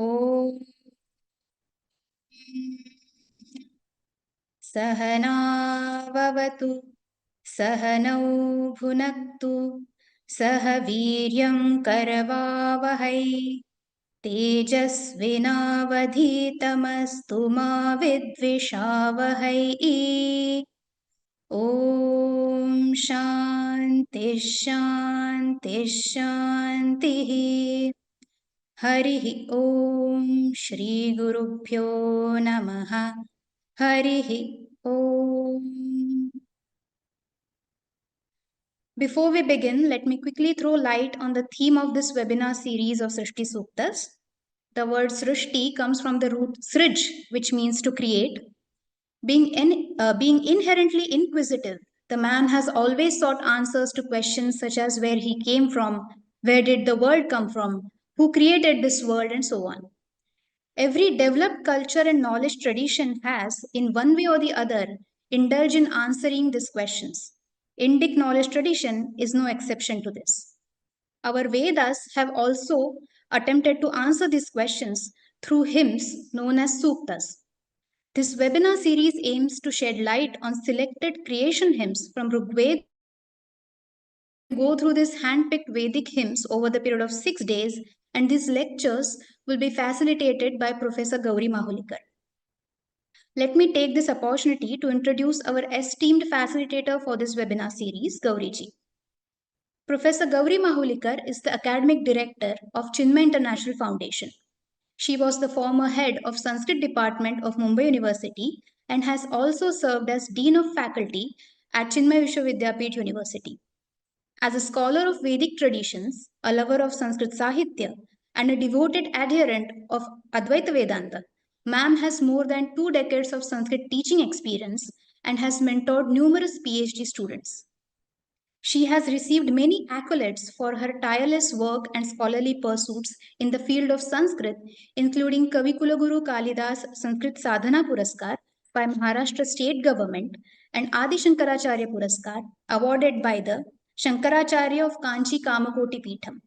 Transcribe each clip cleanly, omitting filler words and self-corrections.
ॐ सहनाववतु सहनौ भुनक्तु सह वीर्यं करवावहै तेजस्विनावधीतमस्तु मा विद्विषावहै ॐ शान्तिः शान्तिः शान्तिः हरिः ॐ श्रीगुरुभ्यो नमः हरिः ॐ. Before we begin, let me quickly throw light on the theme of this webinar series of Srishti Suktas. The word Srishti comes from the root Srij, which means to create. Being inherently inquisitive, the man has always sought answers to questions such as where he came from, where did the world come from, who created this world, and so on. Every developed culture and knowledge tradition has, in one way or the other, indulged in answering these questions. Indic knowledge tradition is no exception to this. Our Vedas have also attempted to answer these questions through hymns known as Suktas. This webinar series aims to shed light on selected creation hymns from Rigveda. Go through these hand-picked Vedic hymns over the period of 6 days, and these lectures will be facilitated by Professor Gauri Mahulikar. Let me take this opportunity to introduce our esteemed facilitator for this webinar series, Gauriji. Professor Gauri Mahulikar is the Academic Director of Chinmaya International Foundation. She was the former head of Sanskrit Department of Mumbai University and has also served as Dean of Faculty at Chinmaya Vishwavidyapith University. As a scholar of Vedic traditions, a lover of Sanskrit Sahitya, and a devoted adherent of Advaita Vedanta, ma'am has more than 2 decades of Sanskrit teaching experience and has mentored numerous PhD students. She has received many accolades for her tireless work and scholarly pursuits in the field of Sanskrit, including Kavikulaguru Kalidas Sanskrit Sadhana Puraskar by Maharashtra State Government and Adi Shankaracharya Puraskar awarded by the Shankaracharya of Kanchi Kamakoti Peetham.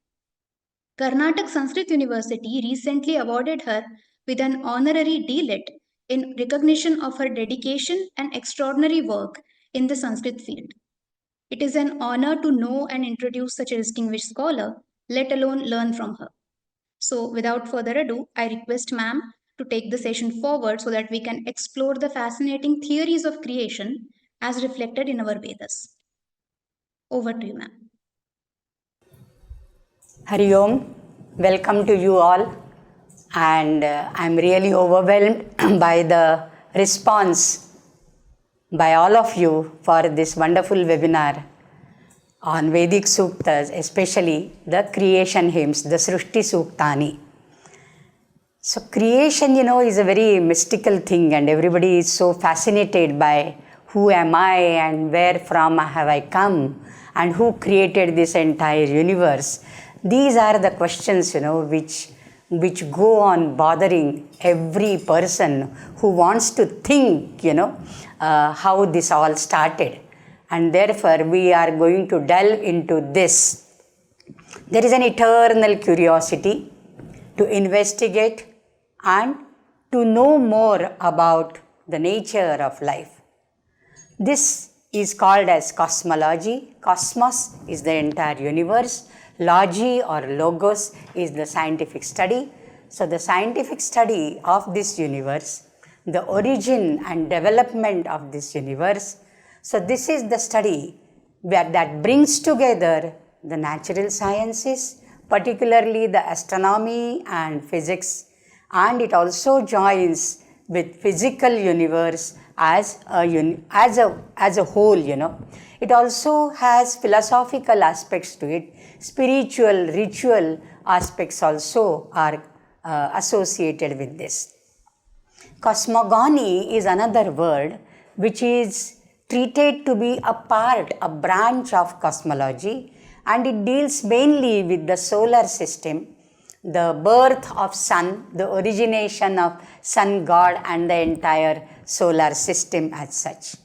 Karnataka Sanskrit University recently awarded her with an honorary D.Litt in recognition of her dedication and extraordinary work in the Sanskrit field. It is an honor to know and introduce such a distinguished scholar, let alone learn from her. So, without further ado, I request ma'am to take the session forward so that we can explore the fascinating theories of creation as reflected in our Vedas. Over to you, ma'am. Hari Om, welcome to you all, and I'm really overwhelmed by the response by all of you for this wonderful webinar on Vedic Suktas, especially the creation hymns, the Srishti Suktani. So creation, is a very mystical thing, and everybody is so fascinated by who am I and where from have I come and who created this entire universe. These are the questions, which go on bothering every person who wants to think, how this all started. And therefore, we are going to delve into this. There is an eternal curiosity to investigate and to know more about the nature of life. This is called as cosmology. Cosmos is the entire universe. Logy or logos is the scientific study. So the scientific study of this universe, the origin and development of this universe. So this is the study that brings together the natural sciences, particularly the astronomy and physics, and it also joins with physical universe as a whole. It also has philosophical aspects to it. Spiritual, ritual aspects also are associated with this. Cosmogony is another word which is treated to be a branch of cosmology, and it deals mainly with the solar system, the birth of sun, the origination of sun god and the entire solar system as such.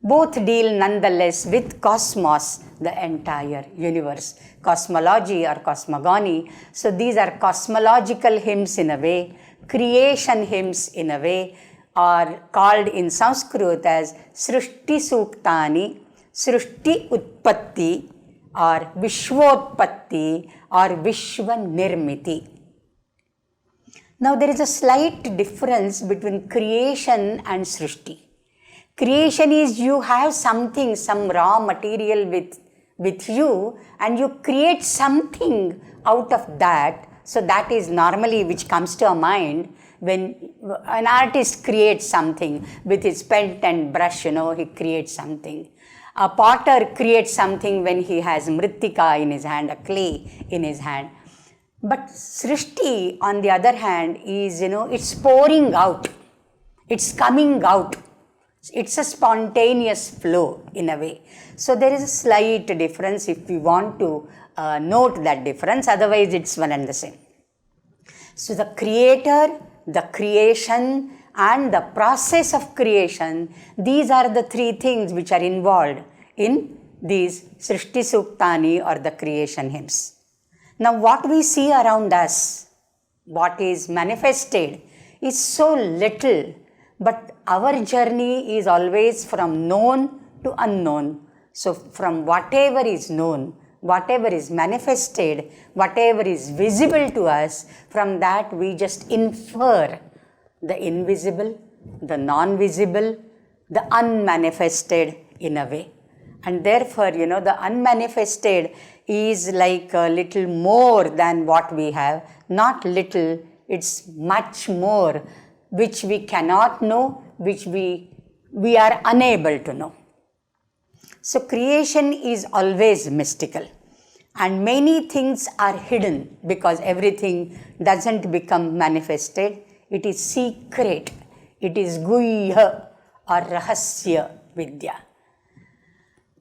Both deal nonetheless with cosmos, the entire universe. Cosmology or cosmogony. So these are cosmological hymns in a way, creation hymns in a way, are called in Sanskrit as Srishti Suktani, Srishti Utpatti, or Vishwotpatti, or Vishwa Nirmiti. Now there is a slight difference between creation and Srishti. Creation is you have something, some raw material with you, and you create something out of that. So that is normally which comes to our mind when an artist creates something with his pen and brush, he creates something. A potter creates something when he has mrittika in his hand, a clay in his hand. But Srishti, on the other hand, is, it's pouring out. It's coming out. It's a spontaneous flow in a way. So there is a slight difference if we want to note that difference. Otherwise, it's one and the same. So the creator, the creation, and the process of creation, these are the three things which are involved in these Srishti Suktani or the creation hymns. Now what we see around us, what is manifested, is so little, but our journey is always from known to unknown. So from whatever is known, whatever is manifested, whatever is visible to us, from that we just infer the invisible, the non-visible, the unmanifested in a way. And therefore, the unmanifested is like a little more than what we have. Not little, it's much more, which we cannot know, which we are unable to know. So creation is always mystical. And many things are hidden because everything doesn't become manifested. It is secret. It is guhya or rahasya vidya.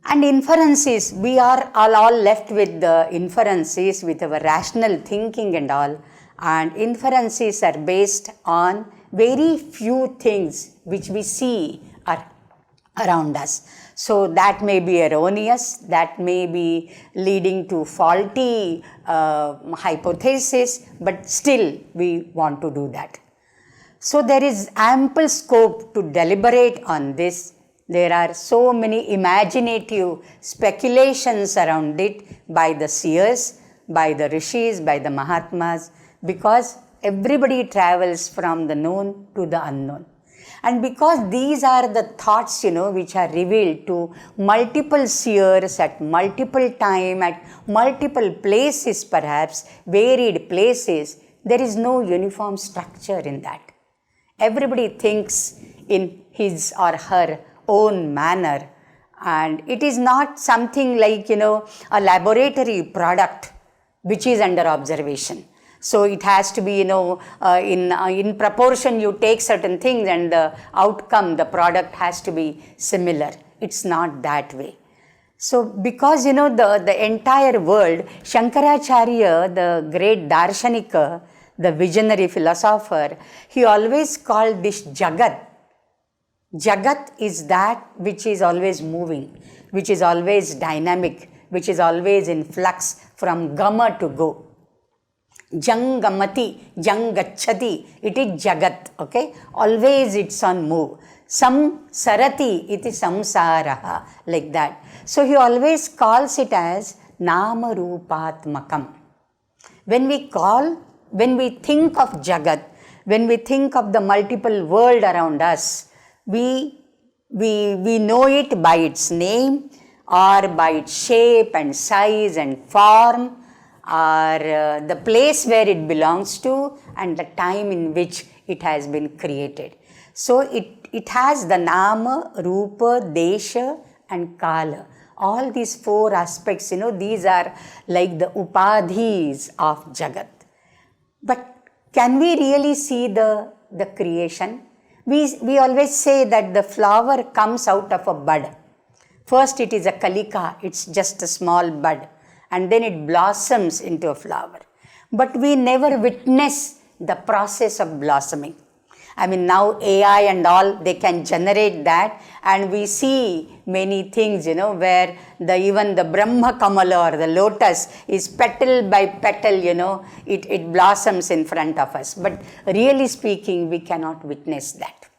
And inferences, we are all left with the inferences, with our rational thinking and all. And inferences are based on very few things which we see are around us. So that may be erroneous, that may be leading to faulty hypothesis, but still we want to do that. So there is ample scope to deliberate on this. There are so many imaginative speculations around it by the seers, by the rishis, by the mahatmas, because everybody travels from the known to the unknown. And because these are the thoughts, which are revealed to multiple seers at multiple time, at multiple places perhaps, varied places, there is no uniform structure in that. Everybody thinks in his or her own manner, and it is not something like, a laboratory product which is under observation. So it has to be, in proportion you take certain things and the outcome, the product has to be similar. It's not that way. So because, the entire world, Shankaracharya, the great Darshanika, the visionary philosopher, he always called this Jagat. Jagat is that which is always moving, which is always dynamic, which is always in flux from gama to go. Jangamati, jangachati, it is Jagat, okay? Always it's on move. Samsarati, it is samsaraha, like that. So he always calls it as Nama Rupatmakam. When we think of Jagat, when we think of the multiple world around us, we know it by its name or by its shape and size and form, or the place where it belongs to and the time in which it has been created. So it has the Nama, Rupa, Desha and Kala. All these four aspects, these are like the upadhis of Jagat. But can we really see the creation? We always say that the flower comes out of a bud. First it is a kalika, it's just a small bud, and then it blossoms into a flower. But we never witness the process of blossoming. I mean, now AI and all, they can generate that, and we see many things, where even the Brahma Kamala or the lotus is petal by petal, it blossoms in front of us. But really speaking, we cannot witness that.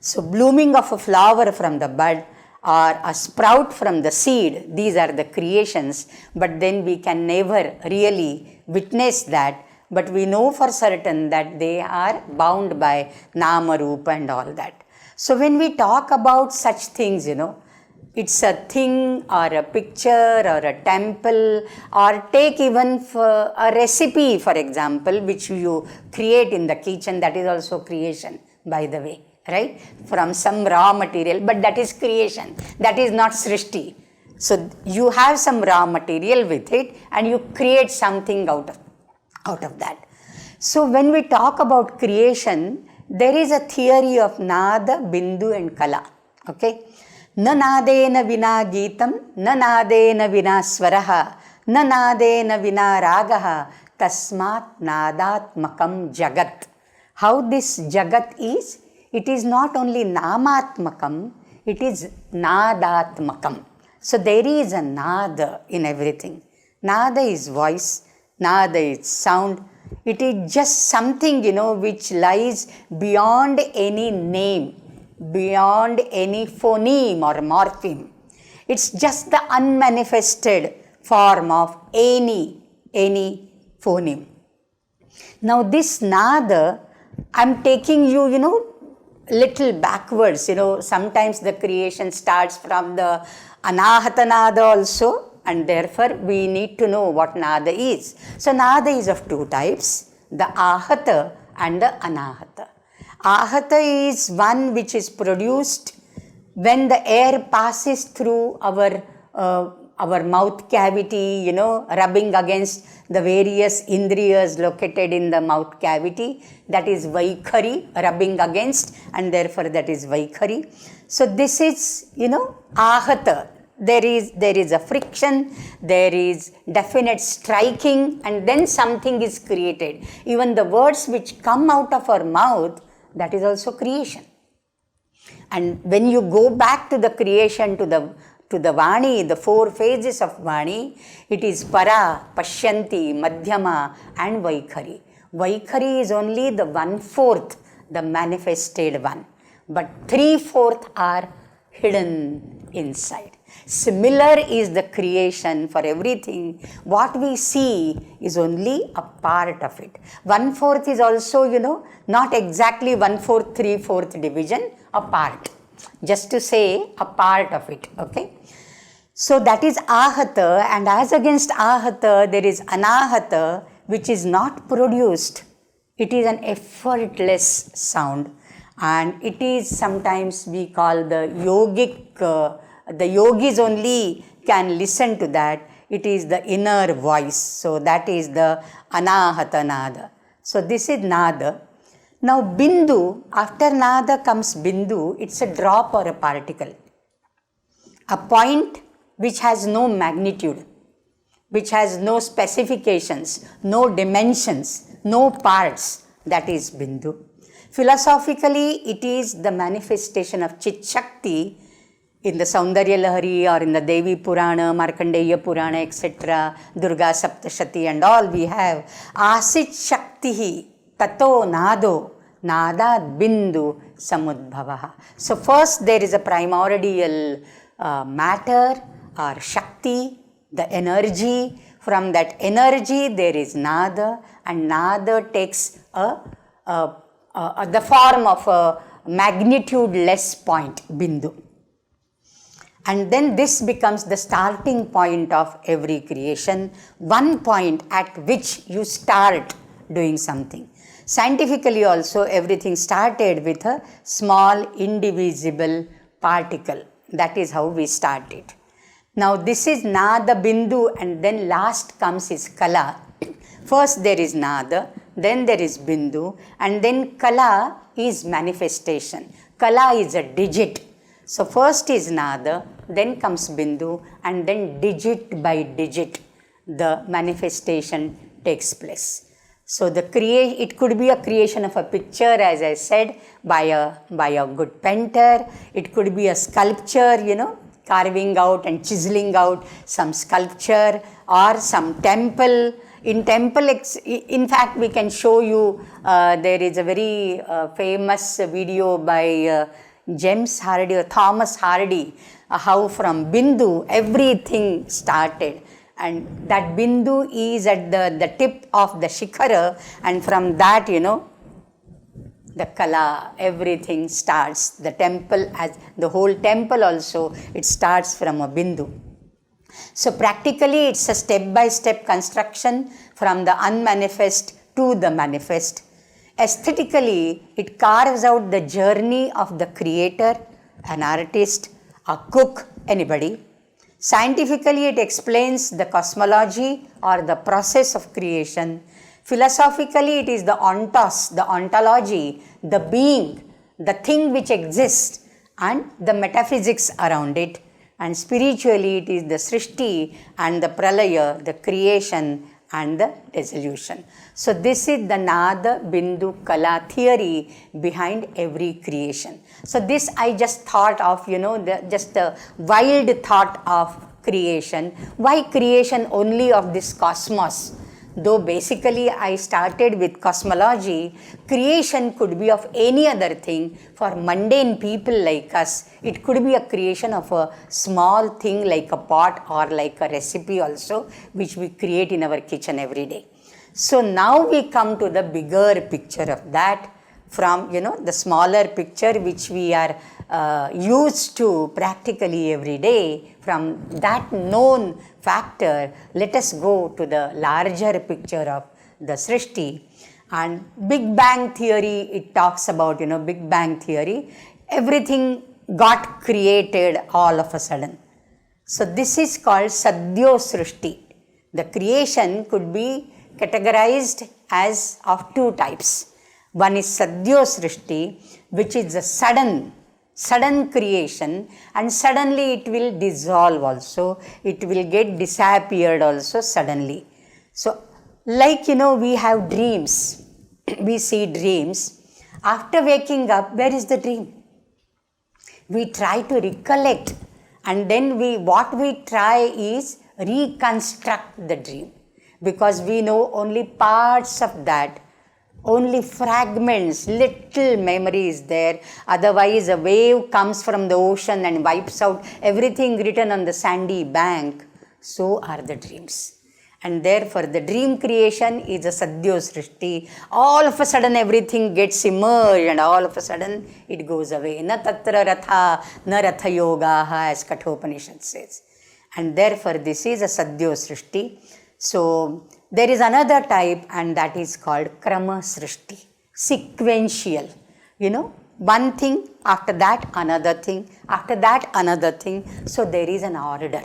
So blooming of a flower from the bud or a sprout from the seed, these are the creations, but then we can never really witness that. But we know for certain that they are bound by Nama, Rupa and all that. So when we talk about such things, it's a thing or a picture or a temple, or take even for a recipe, for example, which you create in the kitchen, that is also creation, by the way, right? From some raw material, but that is creation. That is not Srishti. So you have some raw material with it and you create something out of that. So when we talk about creation, there is a theory of Nada, Bindu and Kala. Okay? Na nadena vina geetam, na nadena vina swaraha, na nadena vina ragaha, tasmat nadatmakam jagat. How this jagat is? It is not only namatmakam, it is nadatmakam. So there is a nada in everything. Nada is voice, nada is sound. It is just something, which lies beyond any name, beyond any phoneme or morpheme. It's just the unmanifested form of any phoneme. Now this nada, I'm taking you, little backwards. Sometimes the creation starts from the anahata nada also, and therefore we need to know what nada is. So nada is of two types, the ahata and the anahata. Ahata is one which is produced when the air passes through our mouth cavity, rubbing against the various indriyas located in the mouth cavity. That is vaikhari, rubbing against, and therefore that is vaikhari. So this is, ahata. There is a friction, there is definite striking, and then something is created. Even the words which come out of our mouth, that is also creation. And when you go back to the creation, to the Vani, the four phases of Vani, it is Para, Pashyanti, Madhyama and Vaikhari. Vaikhari is only the 1/4, the manifested one. But 3/4 are hidden inside. Similar is the creation for everything. What we see is only a part of it. 1/4 is also, not exactly 1/4, 3/4 division, a part. Just to say a part of it, okay? So that is ahata, and as against ahata, there is anahata, which is not produced. It is an effortless sound, and it is sometimes we call the yogic, the yogis only can listen to that. It is the inner voice. So that is the anahata nada. So this is nada. Now Bindu, after nada comes Bindu, it's a drop or a particle. A point which has no magnitude, which has no specifications, no dimensions, no parts, that is Bindu. Philosophically, it is the manifestation of Chit Shakti in the Saundarya Lahari or in the Devi Purana, Markandeya Purana, etc., Durga Saptashati and all we have. Asit Shaktihi Tato Nado Nadat Bindu Samudbhavaha. So first there is a primordial matter or Shakti, the energy. From that energy there is Nada, and Nada takes the form of a magnitude-less point, Bindu. And then this becomes the starting point of every creation, one point at which you start doing something. Scientifically also, everything started with a small indivisible particle. That is how we started. Now this is Nada, Bindu, and then last comes is Kala. First there is Nada, then there is Bindu, and then Kala is manifestation. Kala is a digit. So first is Nada, then comes Bindu, and then digit by digit the manifestation takes place. So it could be a creation of a picture, as I said, by a good painter. It could be a sculpture, carving out and chiseling out some sculpture or some temple. In fact, we can show you, there is a very famous video by James Hardy or Thomas Hardy, how from Bindu everything started. And that Bindu is at the tip of the Shikhara, and from that, the Kala, everything starts. The temple, as the whole temple also, it starts from a Bindu. So practically it's a step-by-step construction from the unmanifest to the manifest. Aesthetically, it carves out the journey of the creator, an artist, a cook, anybody. Scientifically, it explains the cosmology or the process of creation. Philosophically, it is the ontos, the ontology, the being, the thing which exists, and the metaphysics around it. And spiritually, it is the Srishti and the Pralaya, the creation and the dissolution. So this is the Nada, Bindu, Kala theory behind every creation. So this I just thought of, just a wild thought of creation. Why creation only of this cosmos? Though basically I started with cosmology, creation could be of any other thing. For mundane people like us, it could be a creation of a small thing like a pot or like a recipe also, which we create in our kitchen every day. So now we come to the bigger picture of that, from the smaller picture which we are used to practically every day. From that known factor, let us go to the larger picture of the Srishti. And Big Bang theory, it talks about, Big Bang theory, everything got created all of a sudden. So this is called Sadhyo Srishti. The creation could be categorized as of two types. One is Sadhyo Srishti, which is a sudden creation, and suddenly it will dissolve also. It will get disappeared also suddenly. So like we have dreams. We see dreams. After waking up, where is the dream? We try to recollect, and then what we try is reconstruct the dream, because we know only parts of that. Only fragments, little memory is there. Otherwise, a wave comes from the ocean and wipes out everything written on the sandy bank. So are the dreams. And therefore, the dream creation is a Sadhyo Srishti. All of a sudden, everything gets immersed, and all of a sudden, it goes away. Na tatra ratha, na ratha yogaha, as Kathopanishad says. And therefore, this is a Sadhyo Srishti. So there is another type, and that is called Krama Srishti, sequential. One thing, after that another thing, after that another thing. So there is an order.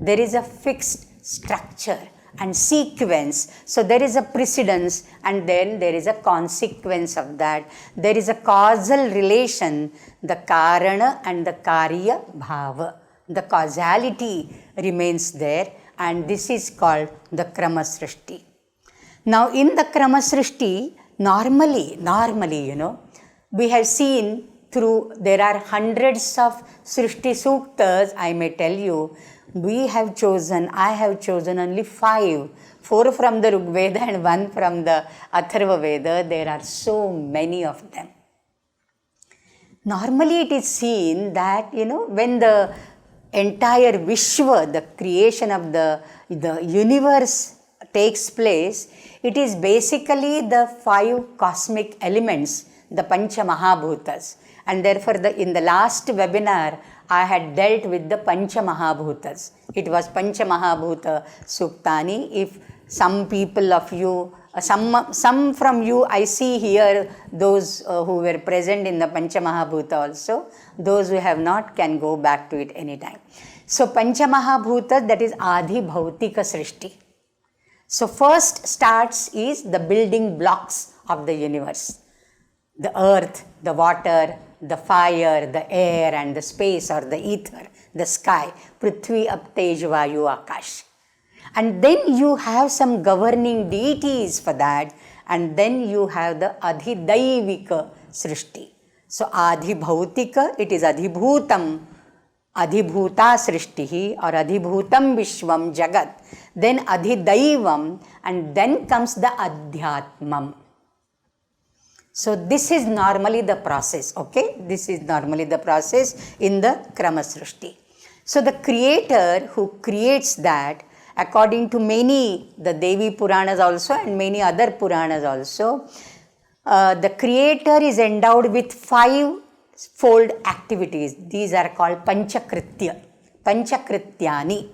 There is a fixed structure and sequence. So there is a precedence, and then there is a consequence of that. There is a causal relation, the Karana and the Karya Bhava. The causality remains there. And this is called the Krama Srishti. Now in the Krama Srishti, normally, we have seen there are hundreds of Srishti Suktas, I may tell you. I have chosen only 5. 4 from the Rig Veda and 1 from the Atharva Veda. There are so many of them. Normally it is seen that, when the entire Vishwa, the creation of the universe takes place, it is basically the 5 cosmic elements, the Pancha Mahabhutas. And therefore, in the last webinar, I had dealt with the Pancha Mahabhutas. It was Pancha Mahabhuta Suktani. If some people of you, some from you, I see here those who were present in the Pancha Mahabhuta also. Those who have not can go back to it anytime. So Pancha Mahabhuta, that is Adi Bhautika Srishti. So first starts is the building blocks of the universe. The earth, the water, the fire, the air and the space or the ether, the sky, Prithvi, Aptej, Vayu, Akash. And then you have some governing deities for that, and then you have the adhidaivika Srishti. So adhibhautika, it is adhibhutam, adhibhuta Srishtihi or adhibhutam Vishwam Jagat, then adhidaivam, and then comes the adhyatmam. So this is normally the process, okay? This is normally the process in the Krama Srishti. So the creator who creates that, according to many, the Devi Puranas also and many other Puranas also, the creator is endowed with 5-fold activities. These are called Panchakritya, Panchakrityani.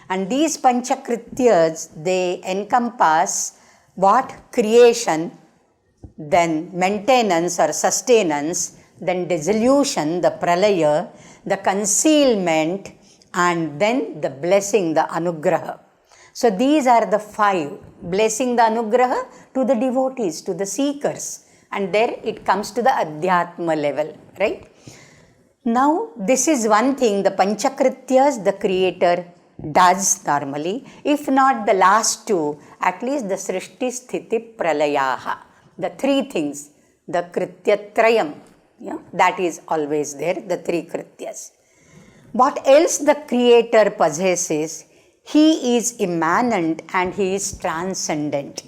And these Panchakrityas, they encompass what? Creation, then maintenance or sustenance, then dissolution, the pralaya, the concealment, and then the blessing, the anugraha. So these are the 5. Blessing, the anugraha to the devotees, to the seekers. And there it comes to the adhyatma level, right? Now this is one thing, the Panchakrityas the creator does normally. If not the last 2, at least the Srishti Sthiti Pralayaha. The 3 things, the Krityatrayam, that is always there, the 3 Krityas. What else the creator possesses? He is immanent and he is transcendent.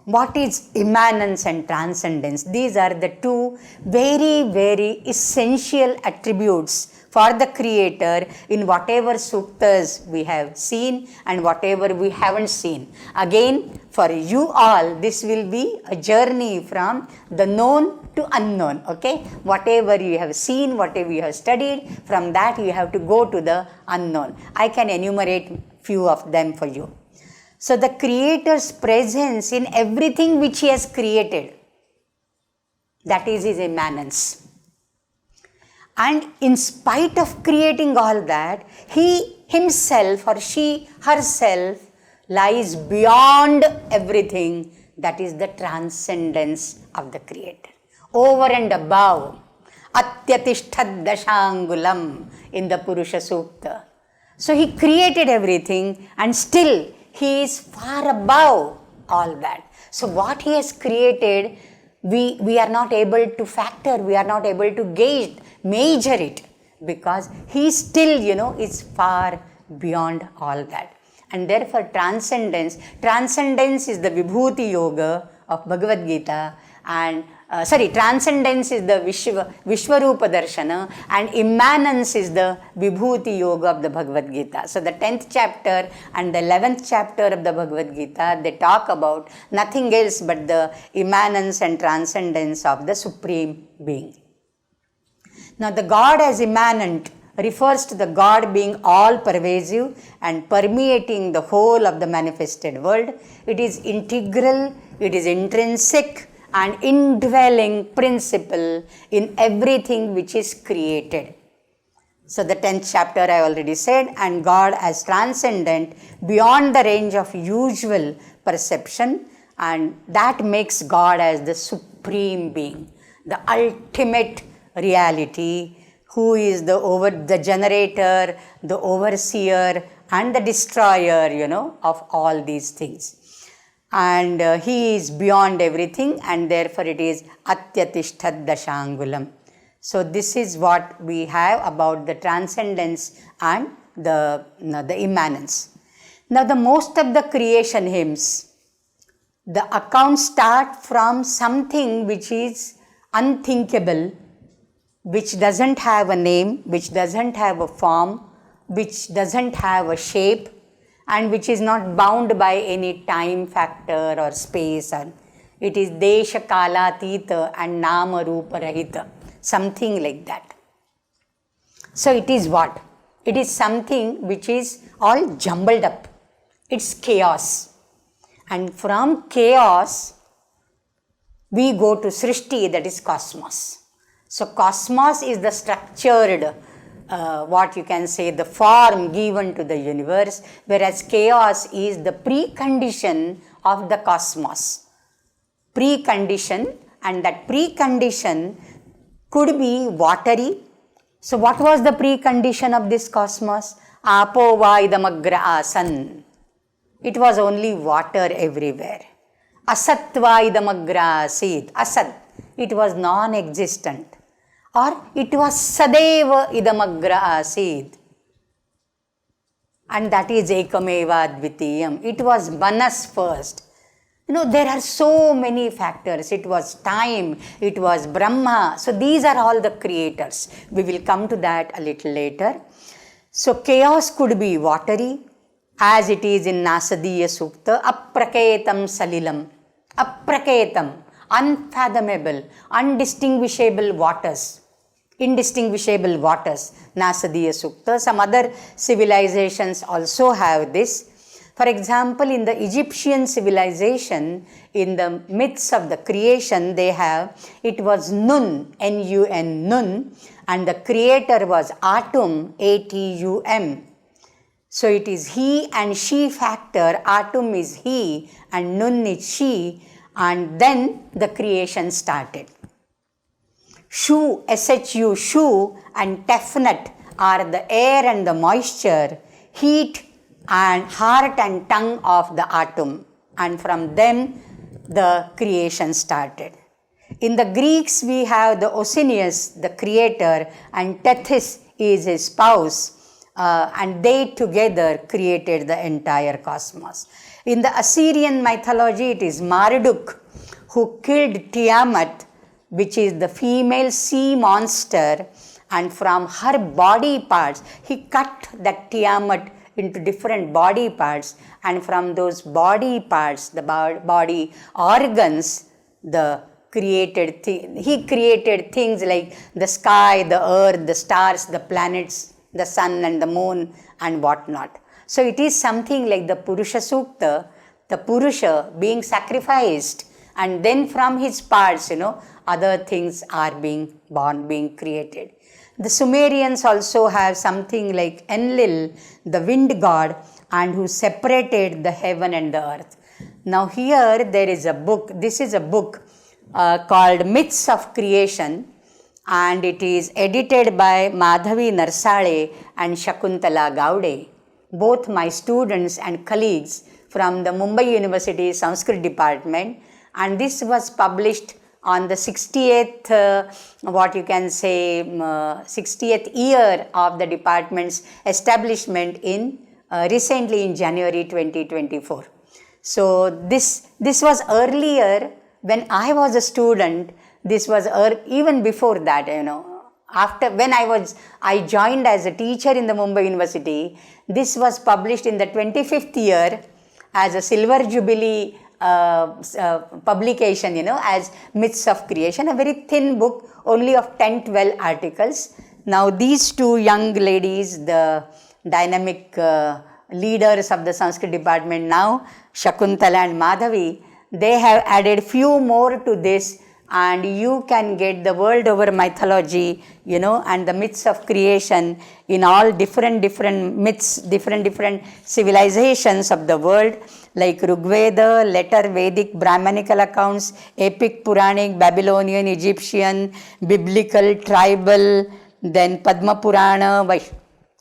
What is immanence and transcendence? These are the 2 very, very essential attributes for the creator in whatever suktas we have seen and whatever we haven't seen. Again, for you all, this will be a journey from the known to unknown, okay? Whatever you have seen, whatever you have studied, from that you have to go to the unknown. I can enumerate few of them for you. So the creator's presence in everything which he has created, that is his immanence. And in spite of creating all that, he himself or she herself lies beyond everything. That is the transcendence of the creator. Over and above, Atyatishthad Dashangulam in the Purusha Sukta. So he created everything and still he is far above all that. So what he has created, we are not able to factor, we are not able to gauge, measure it, because he still, is far beyond all that. And therefore transcendence is the Vibhuti Yoga of Bhagavad Gita, and transcendence is the Vishwarupa Darshana, and immanence is the Vibhuti Yoga of the Bhagavad Gita. So the 10th chapter and the 11th chapter of the Bhagavad Gita, they talk about nothing else but the immanence and transcendence of the Supreme Being. Now the God as immanent refers to the God being all pervasive and permeating the whole of the manifested world. It is integral, it is intrinsic and indwelling principle in everything which is created. So the 10th chapter I already said, and God as transcendent beyond the range of usual perception, and that makes God as the Supreme Being, the ultimate reality, who is the generator, the overseer and the destroyer, of all these things. And he is beyond everything, and therefore it is Atyatishthad Dashangulam. So this is what we have about the transcendence and the immanence. Now the most of the creation hymns, the accounts start from something which is unthinkable, which doesn't have a name, which doesn't have a form, which doesn't have a shape, and which is not bound by any time factor or space. And it is Desha Kalatita and Nama Rupa Rahita, something like that. So it is what? It is something which is all jumbled up. It's chaos. And from chaos, we go to Srishti, that is cosmos. So cosmos is the structured, the form given to the universe, whereas chaos is the precondition of the cosmos. Precondition, and that precondition could be watery. So what was the precondition of this cosmos? Apo va idamagra asan. It was only water everywhere. Asatva idamagra asid. Asat, it was non-existent. Or it was Sadeva idamagra asid. And that is Ekameva Dvitiyam. It was Manas first. There are so many factors. It was time, it was Brahma. So these are all the creators. We will come to that a little later. So chaos could be watery, as it is in Nasadiya Sukta, Apraketam Salilam. Apraketam, unfathomable, undistinguishable waters. Indistinguishable waters, Nasadiya Sukta. Some other civilizations also have this. For example, in the Egyptian civilization, in the myths of the creation, they have, it was Nun, N-U-N, Nun, and the creator was Atum, A-T-U-M. So it is he and she factor, Atum is he and Nun is she, and then the creation started. Shu, S-H-U, Shu and Tefnut are the air and the moisture, heat and heart and tongue of the atom, and from them the creation started. In the Greeks we have the Oceanus, the creator, and Tethys is his spouse, and they together created the entire cosmos. In the Assyrian mythology it is Marduk who killed Tiamat, which is the female sea monster, and from her body parts he cut that Tiamat into different body parts, and from those body parts, the body organs, he created things like the sky, the earth, the stars, the planets, the sun and the moon and whatnot. So it is something like the Purusha Sukta, the Purusha being sacrificed, and then from his parts, other things are being born, being created. The Sumerians also have something like Enlil, the wind god, and who separated the heaven and the earth. Now here there is a book, this is a book called Myths of Creation, and it is edited by Madhavi Narsale and Shakuntala Gaude, both my students and colleagues from the Mumbai University Sanskrit department, and this was published on the 60th, 60th year of the department's establishment in recently in January 2024. So this was earlier when I was a student. This was even before that, after when I joined as a teacher in the Mumbai University. This was published in the 25th year as a Silver Jubilee publication, as Myths of Creation, a very thin book, only of 10-12 articles. Now these two young ladies, the dynamic leaders of the Sanskrit department now, Shakuntala and Madhavi, they have added few more to this, and you can get the world over mythology, and the myths of creation in all different myths, different civilizations of the world, like Rigveda, later Vedic, Brahmanical accounts, epic, Puranic, Babylonian, Egyptian, biblical, tribal, then Padma Purana,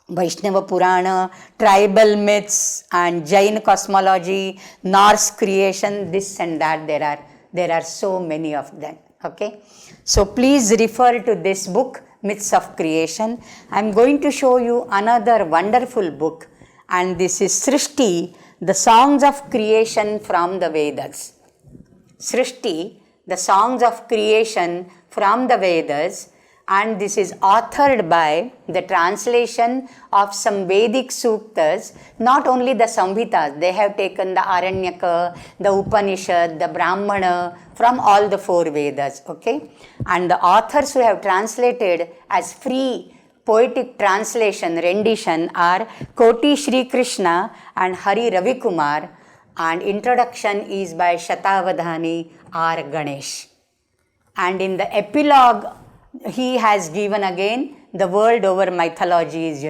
Vaishnava Purana, tribal myths, and Jain cosmology, Norse creation, this and that. There are so many of them. Okay, so please refer to this book, Myths of Creation. I am going to show you another wonderful book, and this is Srishti, the Songs of Creation from the Vedas. Srishti, the Songs of Creation from the Vedas, and this is authored by the translation of some Vedic Suktas, not only the Samhitas, they have taken the Aranyaka, the Upanishad, the Brahmana, from all the 4 Vedas, okay? And the authors who have translated as free poetic translation, rendition are Koti Sri Krishna and Hari Ravikumar, and introduction is by Shatavadhani R. Ganesh. And in the epilogue, he has given again the world over mythologies,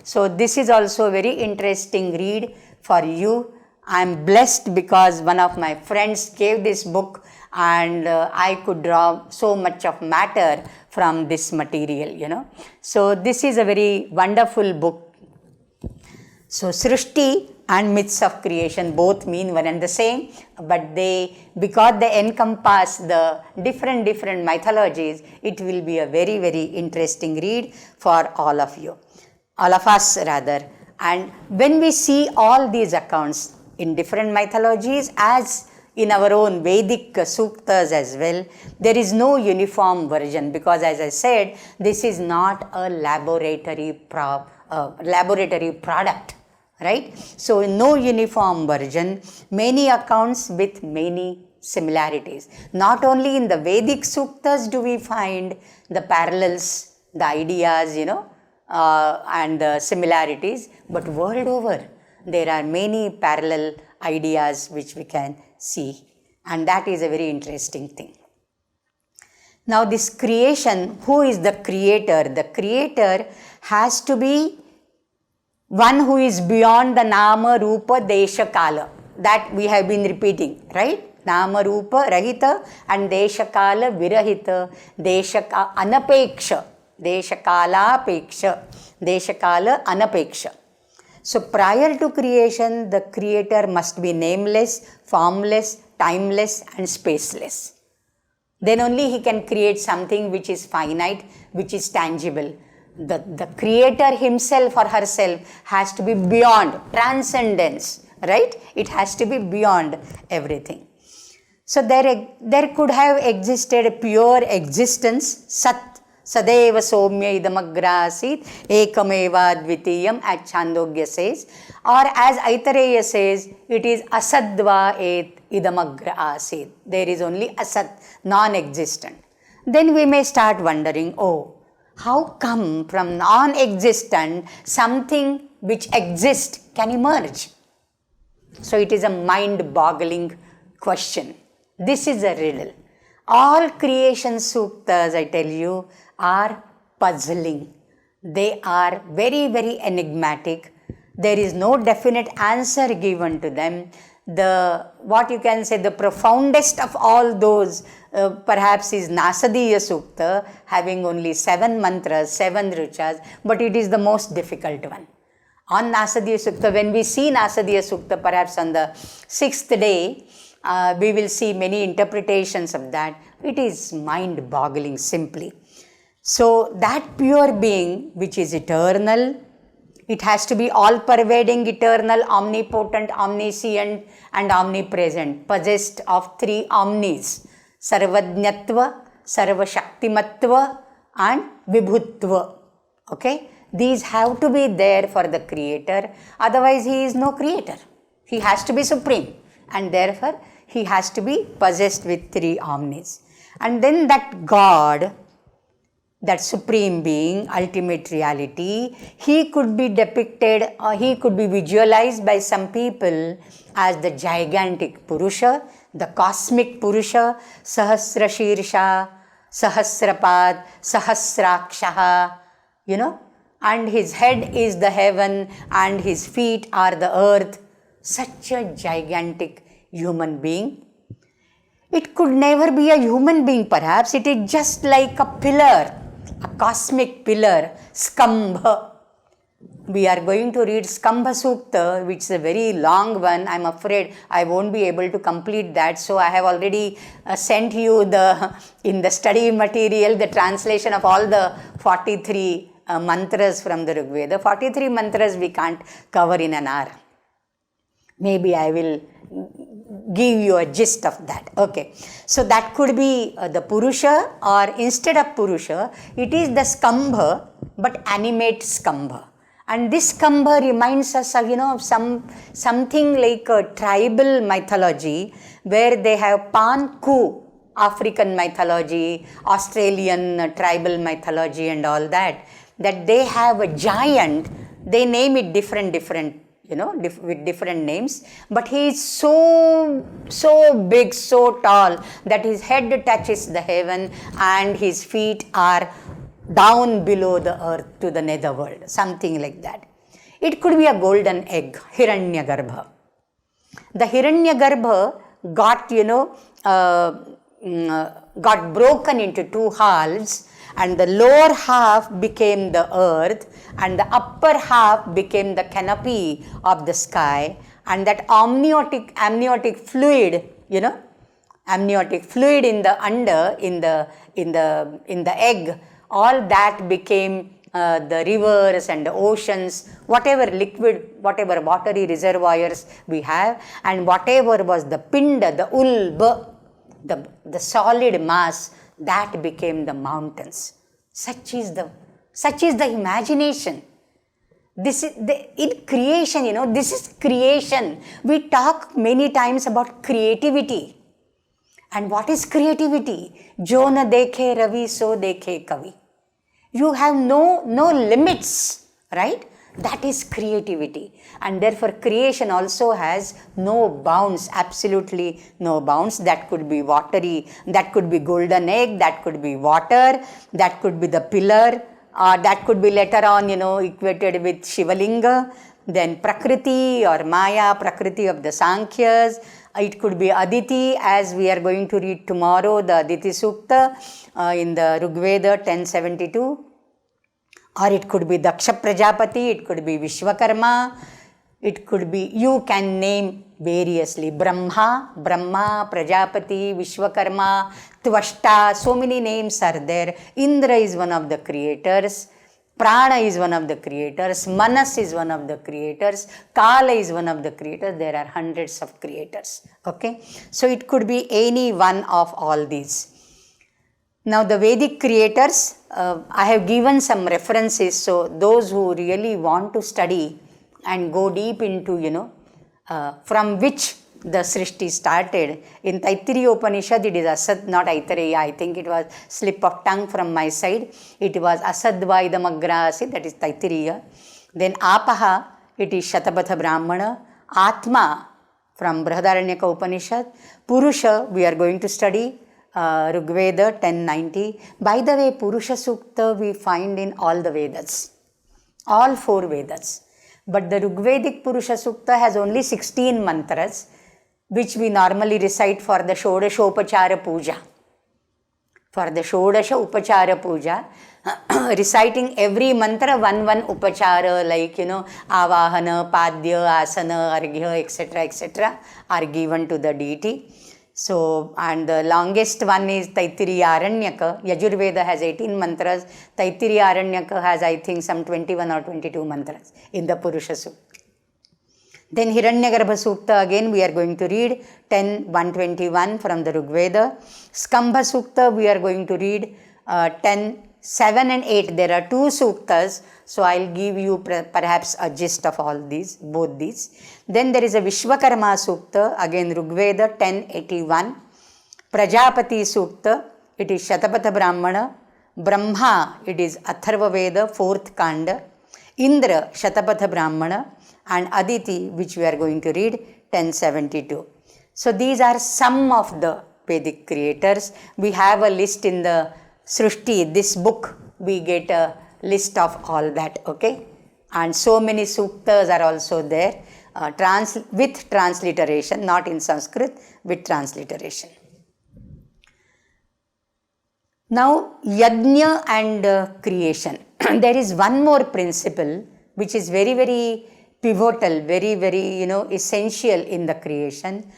So this is also a very interesting read for you. I am blessed because one of my friends gave this book, and I could draw so much of matter from this material, So this is a very wonderful book. So Srishti, and myths of creation both mean one and the same, but because they encompass the different mythologies, it will be a very, very interesting read for all of you, all of us rather. And when we see all these accounts in different mythologies, as in our own Vedic Suktas as well, there is no uniform version, because as I said, this is not a laboratory product, right? So no uniform version, many accounts with many similarities. Not only in the Vedic Suktas do we find the parallels, the ideas, and the similarities, but world over there are many parallel ideas which we can see, and that is a very interesting thing. Now this creation, who is the creator? The creator has to be one who is beyond the Nama, Rupa, Desha, Kala. That we have been repeating, right? Nama, Rupa, Rahita, and Desha, Kala, Virahita, Desha, Anapeksha, Desha, Kala, Peksha, Desha, Kala, Anapeksha. So prior to creation, the creator must be nameless, formless, timeless, and spaceless. Then only he can create something which is finite, which is tangible. The creator himself or herself has to be beyond transcendence, right? It has to be beyond everything. So there could have existed a pure existence, Sat, Sadeva Somya Idamagra Asit, Ekameva Dvitiyam, as Chandogya says, or as Aitareya says, it is Asadva Et Idamagra Asit. There is only Asat, non-existent. Then we may start wondering, how come from non-existent something which exists can emerge? So it is a mind-boggling question. This is a riddle. All creation suktas, I tell you, are puzzling. They are very, very enigmatic. There is no definite answer given to them. The profoundest of all those perhaps is Nasadiya Sukta, having only 7 mantras, 7 ruchas, but it is the most difficult one. On Nasadiya Sukta, when we see Nasadiya Sukta, perhaps on the 6th day, we will see many interpretations of that. It is mind-boggling simply. So that pure being which is eternal, it has to be all-pervading, eternal, omnipotent, omniscient, and omnipresent, possessed of 3 omnis, Sarvajñatva, Sarvashaktimatva, and Vibhutva. Okay? These have to be there for the creator, otherwise he is no creator. He has to be supreme, and therefore he has to be possessed with 3 omnis. And then that God, that supreme being, ultimate reality, he could be depicted or he could be visualized by some people as the gigantic Purusha, the cosmic Purusha, Sahasrashirsha, Sahasrapad, Sahasrakshaha, and his head is the heaven and his feet are the earth. Such a gigantic human being. It could never be a human being perhaps, it is just like a pillar, a cosmic pillar, Skambha. We are going to read Skambha Sukta, which is a very long one. I am afraid I won't be able to complete that. So I have already sent you in the study material, the translation of all the 43 mantras from the Rig Veda. 43 mantras we can't cover in an hour. Maybe I will give you a gist of that. Okay. So that could be the Purusha, or instead of Purusha, it is the Skambha, but animate Skambha. And this Skambha reminds us of something like a tribal mythology, where they have Panku, African mythology, Australian tribal mythology and all that they have a giant, they name it different, with different names, but he is so big, so tall, that his head touches the heaven and his feet are down below the earth to the netherworld, something like that. It could be a golden egg, Hiranyagarbha. The Hiranyagarbha got, got broken into 2 halves, and the lower half became the earth, and the upper half became the canopy of the sky, and that amniotic fluid, amniotic fluid in the egg, all that became the rivers and the oceans, whatever liquid, whatever watery reservoirs we have, and whatever was the pinda, the ulba, the solid mass, that became the mountains. Such is the imagination. This is in creation, this is creation. We talk many times about creativity. And what is creativity? Jo na dekhe ravi, so dekhe kavi. You have no limits, right? That is creativity. And therefore creation also has no bounds, absolutely no bounds. That could be watery, that could be golden egg, that could be water, that could be the pillar, that could be later on, equated with Shivalinga, then Prakriti or Maya, Prakriti of the Sankhyas. It could be Aditi, as we are going to read tomorrow, the Aditi Sukta in the Rigveda 1072. Or it could be Daksha Prajapati, it could be Vishwakarma, it could be, you can name variously, Brahma, Prajapati, Vishwakarma, Tvashta, so many names are there. Indra is one of the creators, Prana is one of the creators, Manas is one of the creators, Kala is one of the creators. There are hundreds of creators. Okay, so it could be any one of all these. Now the Vedic creators, I have given some references, so those who really want to study and go deep into, from which the Srishti started. In Taittiriya Upanishad, it is Asad, not Aitareya. I think it was slip of tongue from my side. It was Asadva idamagrasi, that is Taittiriya. Then Apaha, it is Shatapatha Brahmana. Atma from Brihadaranyaka Upanishad. Purusha, we are going to study Rigveda 1090. By the way, Purusha Sukta we find in all the Vedas, all 4 Vedas. But the Rigvedic Purusha Sukta has only 16 mantras, which we normally recite for the Shodasha Upachara Puja. For the Shodasha Upachara Puja, reciting every mantra one upachara, like, Avahana, Padya, Asana, Arghya, etc. are given to the deity. So, and the longest one is Taittiriya Aranyaka. Yajurveda has 18 mantras. Taittiriya Aranyaka has, I think, some 21 or 22 mantras in the Purusha Sukta. Then Hiranyagarbha Sukta, again we are going to read 10:121 from the Rigveda. Skambha Sukta we are going to read 10:7 and 8. There are 2 suktas, so I'll give you perhaps a gist of all these, both these. Then there is a Vishwakarma Sukta, again Rigveda 10:81. Prajapati Sukta, it is Shatapatha Brahmana. Brahma, it is Atharva Veda, 4th Kanda. Indra, Shatapatha Brahmana. And Aditi, which we are going to read 1072. So these are some of the Vedic creators. We have a list in the Srishti, this book, we get a list of all that, okay? And so many suktas are also there, with transliteration, not in Sanskrit, with transliteration. Now, Yajna and creation. There is one more principle which is very, very pivotal, very, very, essential in the creation,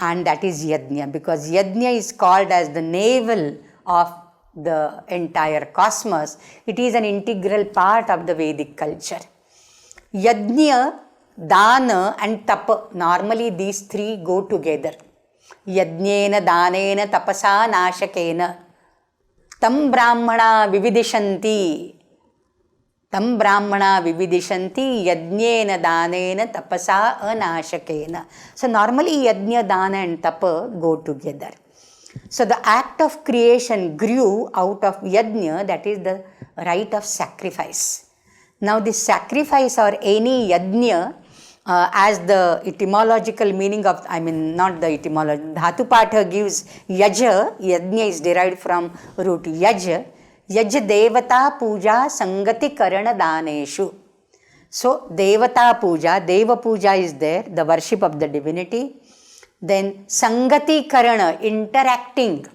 and that is Yajna, because Yajna is called as the navel of the entire cosmos. It is an integral part of the Vedic culture. Yajna, Dana and Tapa, normally these 3 go together. Yajnena, Danena, Tapasa, Nashakena. Tam Brahmana Vividishanti. Tam Brahmana Vividishanti, Yajnena, Danena, Tapasa, Anashakena. So normally Yajna, Dana and Tapa go together. So the act of creation grew out of Yajna, that is the rite of sacrifice. Now this sacrifice or any Yajna, as the etymological meaning of, not the etymology, Dhatu Patha gives Yaja, Yajna is derived from root Yaja. Yaj Devata Puja Sangati Karana Daneshu. So Devata Puja, Deva Puja is there, the worship of the divinity. Then Sangati Karana, interacting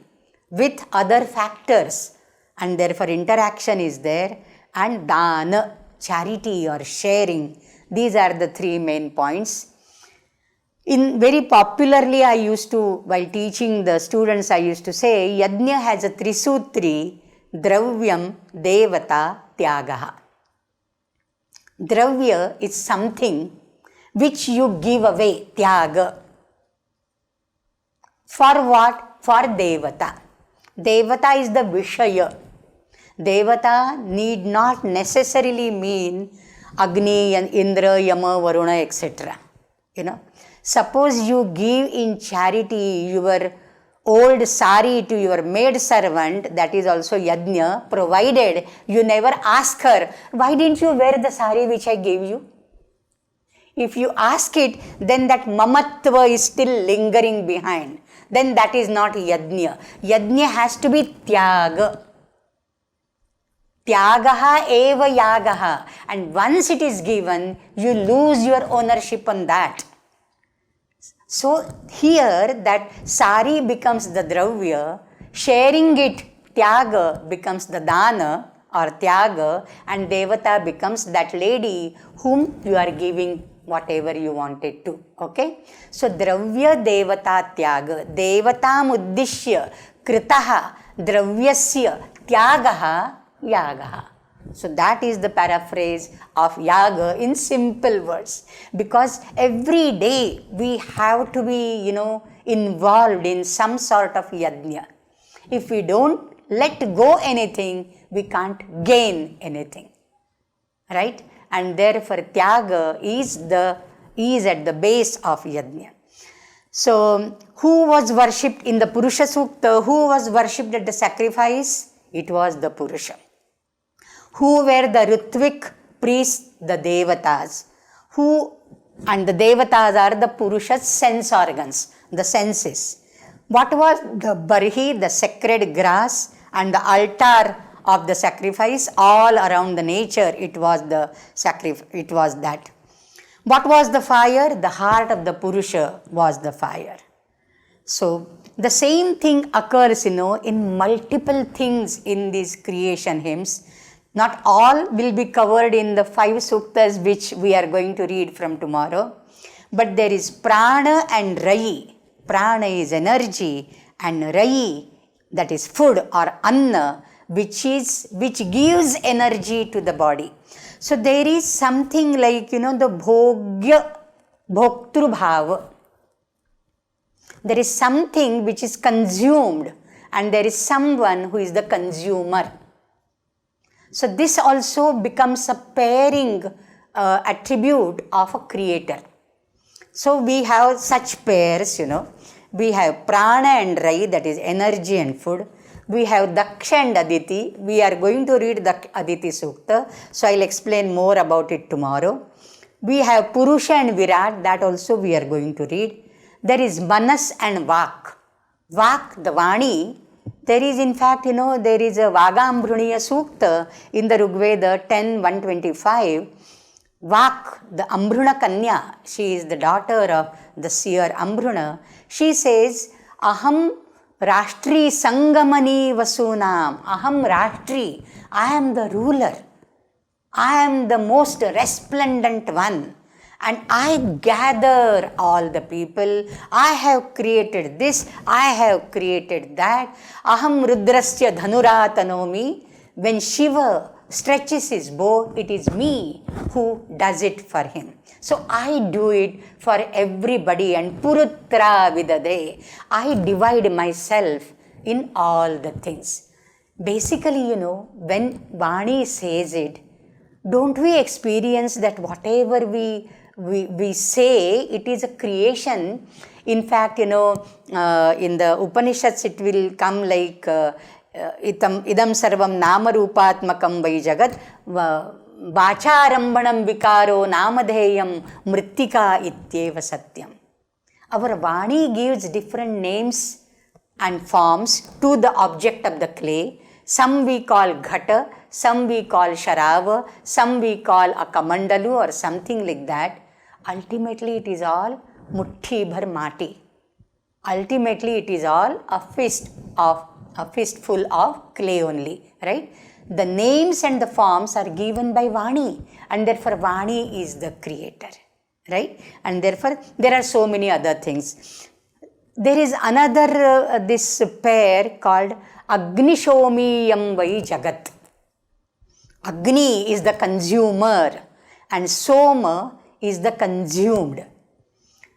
with other factors. and therefore interaction is there, and dana, charity or sharing. These are the three main points. In very popularly, I used to, while teaching the students, I used to say, Yajna has a Trisutri, Dravyam, Devata, Tyagaha. Dravya is something which you give away, Tyaga. For what? For Devata. Devata is the Vishaya. Devata need not necessarily mean Agni and Indra, Yama, Varuna, etc. Suppose you give in charity your old sari to your maid servant, that is also yajna, provided you never ask her, why didn't you wear the sari which I gave you? If you ask it, then that mamatva is still lingering behind. Then that is not yajna. Yajna has to be tyaga. Tyagaha eva yagaha. And once it is given, you lose your ownership on that. So here that sari becomes the dravya, sharing it, tyaga, becomes the dana or tyaga, and devata becomes that lady whom you are giving whatever you wanted to. Okay? So dravya devata tyaga, devatam uddishya kritaha dravyasya tyagaha yagaha. So that is the paraphrase of yaga in simple words, because every day we have to be, involved in some sort of yajna. If we don't let go anything, we can't gain anything, right? And therefore tyaga is at the base of yajna. So who was worshipped in the Purusha Sukta? Who was worshipped at the sacrifice? It was the Purusha. Who were the Ritvik priests? The Devatas. And the Devatas are the Purusha's sense organs, the senses. What was the Barhi, the sacred grass, and the altar of the sacrifice? All around the nature, it was that. What was the fire? The heart of the Purusha was the fire. So the same thing occurs, in multiple things in these creation hymns. Not all will be covered in the 5 suktas which we are going to read from tomorrow. But there is prana and rayi. Prana is energy, and rayi, that is food or anna, which gives energy to the body. So there is something like, the bhogya, bhoktru bhava. There is something which is consumed, and there is someone who is the consumer. So this also becomes a pairing attribute of a creator. So we have such pairs, We have prana and rayi, that is energy and food. We have daksha and aditi. We are going to read the Aditi Sukta, so I'll explain more about it tomorrow. We have purusha and virat, that also we are going to read. There is manas and vak. Vak, the vani. There is, in fact, there is a Vagambruniya Sukta in the Rigveda 10:125. Vak, the Ambruna Kanya, she is the daughter of the seer Ambruna. She says, Aham Rashtri Sangamani Vasunam. Aham Rashtri. I am the ruler. I am the most resplendent one. And I gather all the people. I have created this. I have created that. Aham Rudrasya Dhanuratanomi. When Shiva stretches his bow, it is me who does it for him. So I do it for everybody. And Purutra Vidade. I divide myself in all the things. Basically, when Vani says it, don't we experience that whatever we say, it is a creation? In fact, in the Upanishads, it will come like idam sarvam namarupatmakam vai jagat vacharambanam vikaro namadheyam mrittika ityeva satyam. Our Vani gives different names and forms to the object of the clay. Some we call ghata, some we call sharava, some we call a kamandalu or something like that. Ultimately, it is all mutti bhar mati. Ultimately, it is all a fist of a fistful of clay only, right? The names and the forms are given by Vani, and therefore Vani is the creator, right? And therefore there are so many other things. There is another this pair called Agnishomiyam Vai Jagat. Agni is the consumer and Soma is the consumed.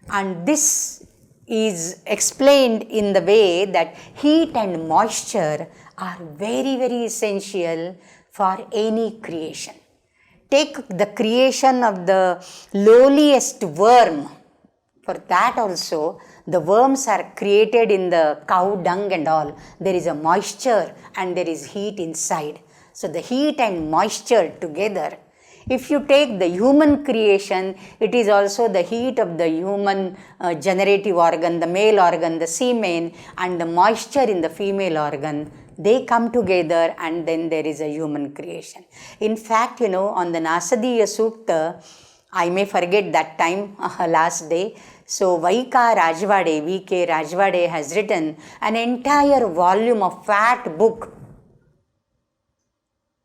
And this is explained in the way that heat and moisture are very, very essential for any creation. Take the creation of the lowliest worm. For that also, the worms are created in the cow dung and all. There is a moisture and there is heat inside. So the heat and moisture together. If you take the human creation, it is also the heat of the human generative organ, the male organ, the semen, and the moisture in the female organ. They come together and then there is a human creation. In fact, on the Nasadiya Sukta, I may forget that time, last day. So Vaika Rajwade, V.K. Rajwade has written an entire volume of fat book.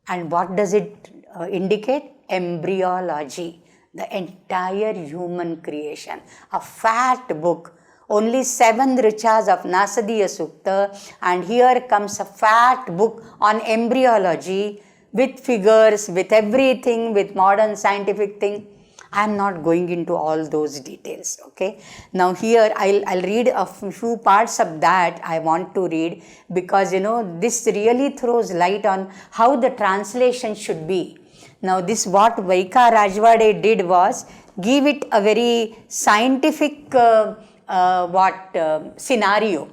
And what does it indicate? Embryology, the entire human creation. A fat book. Only 7 richas of Nasadiya Sukta, and here comes a fat book on embryology with figures, with everything, with modern scientific thing. I am not going into all those details, okay. Now here I'll read a few parts of that I want to read, because this really throws light on how the translation should be. Now this what Vaika Rajwade did was give it a very scientific scenario,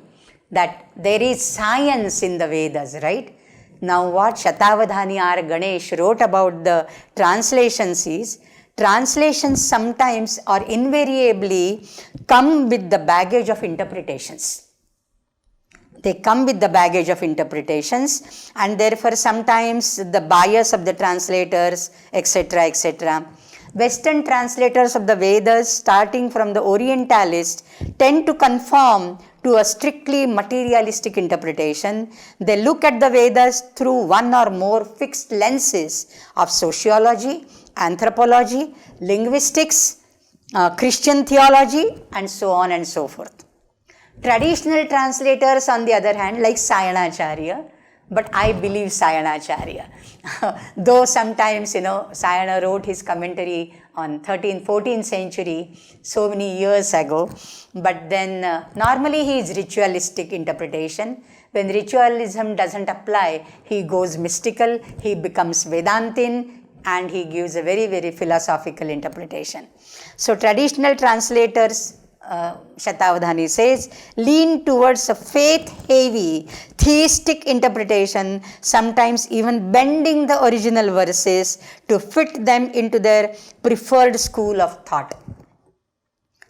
that there is science in the Vedas, right? Now what Shatavadhani R. Ganesh wrote about the translations is, translations sometimes or invariably come with the baggage of interpretations. They come with the baggage of interpretations, and therefore sometimes the bias of the translators, etc., etc. Western translators of the Vedas, starting from the Orientalists, tend to conform to a strictly materialistic interpretation. They look at the Vedas through one or more fixed lenses of sociology, anthropology, linguistics, Christian theology, and so on and so forth. Traditional translators, on the other hand, like Sayanacharya, but I believe Sayanacharya. Though sometimes, Sayana wrote his commentary on 13th, 14th century, so many years ago, but then normally he is ritualistic interpretation. When ritualism doesn't apply, he goes mystical, he becomes Vedantin, and he gives a very, very philosophical interpretation. So traditional translators, Shatavadhani says, lean towards a faith-heavy, theistic interpretation, sometimes even bending the original verses to fit them into their preferred school of thought.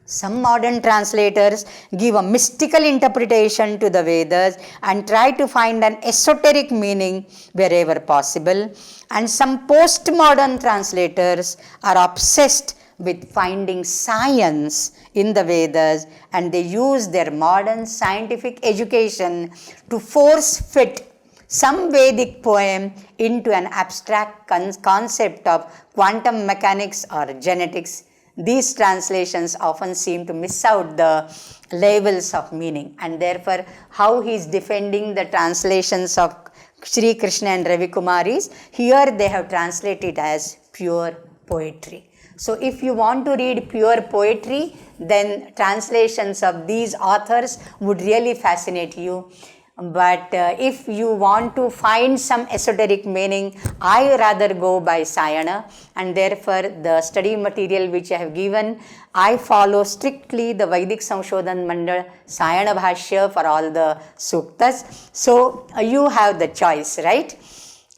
Some modern translators give a mystical interpretation to the Vedas and try to find an esoteric meaning wherever possible, and some postmodern translators are obsessed with finding science in the Vedas, and they use their modern scientific education to force fit some Vedic poem into an abstract concept of quantum mechanics or genetics. These translations often seem to miss out the levels of meaning, and therefore how he is defending the translations of Sri Krishna and Ravi Kumaris, here they have translated as pure poetry. So if you want to read pure poetry, then translations of these authors would really fascinate you. But if you want to find some esoteric meaning, I rather go by Sayana, and therefore the study material which I have given, I follow strictly the Vedic Samshodhan Mandal Sayana Bhashya for all the Suktas. So you have the choice, right?